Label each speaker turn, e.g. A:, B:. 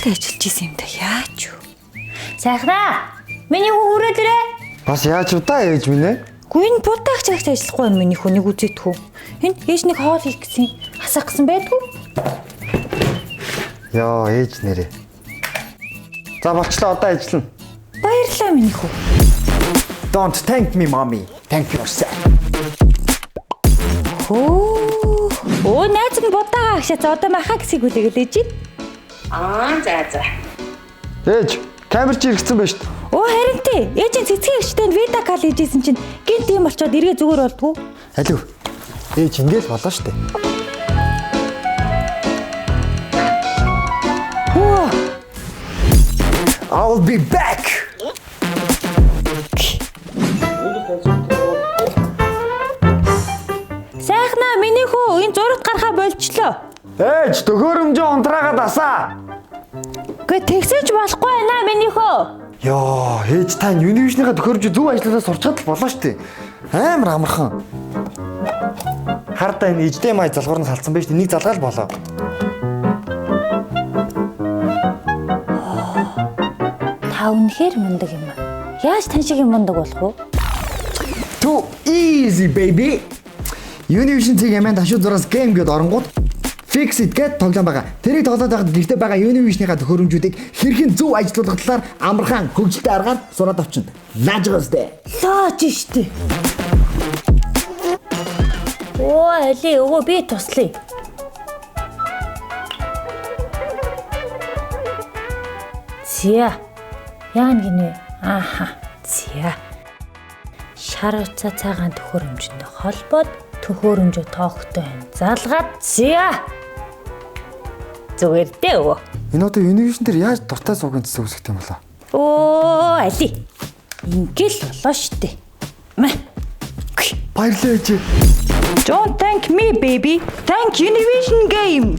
A: л ажиллаж исэн юм да яач юу? Сайхнаа. Миний хүү хүрээд ирээ.
B: Бас яаж удаа ээж минь ээ?
A: Гүн энэ будаагч ажиллахгүй юм миний хүнийг үзээдхүү. Энд ээж нэг хоол хийх гэсэн асах гэсэн байдгүй.
B: Яа ээж нэрээ. За болчлоо одоо ажиллана.
A: Баярлалаа миний хүү.
B: Don't thank me mommy. Thank yourself.
A: Оо найз нь будаагаа агшаа одоо махаа гэсийг үлээгээд ээж.
C: За.
B: Ээж, камер чи иргэсэн байж та.
A: Оо харин тий. Ээжийн цэцгийн өвчтөнд видео кол хийжсэн чинь гинт юм болчоод эргээ зүгээр болдгоо.
B: Алив. Ээж ингээл болоо штэ.
A: Оо.
B: I'll be back.
A: Сайхнаа миний хүү энэ зурагт гарахаа болчлоо.
B: Ээж, төхөөрөмжөө унтраагаад асаа.
A: Гэ тэгсэж болохгүй байна миний хөө.
B: Йоо, ээж та Univision-ийнхаа төхөөрөмж зөв ажилласаа сурчаад л болоо штэ. Амар амархан. Хардаа энэ HDMI залгуурнаас салцсан байж нэг залгаал болоо.
A: Та үнэхээр мундаг юм аа. Яаж тань шиг юм мундаг болох вэ?
B: Too easy baby. Univision цэг яман ташуу зураас game гээд оронгууд Fix it гэд тоглоом байгаа. Тэрийг тоглоод байхад гэртээ байгаа Univision-ийнхаа төхөөрөмжүүдийг хэрхэн зөв ажилуулах талаар амархан хөгжилтэй аргаар сураад авчна. Лажгастэй.
A: Лооч штэ. Оо али өвөө би туслая. Зя. Яан гинэ. Ааха. Зя. Шар уцаа цагаан төхөөрөмжөндөө холбоод төхөөрөмжөө тоогтой байна. Залгаад зя. Зүгээр дээ өвөө.
B: Энэ одоо Univision дээр яаж дуртай суугийн цэцэг үсгэх юм болоо?
A: Оо али. Ингээл болоо штэ.
B: Баярлалаа ээж.
A: Don't thank me baby. Thank Univision game.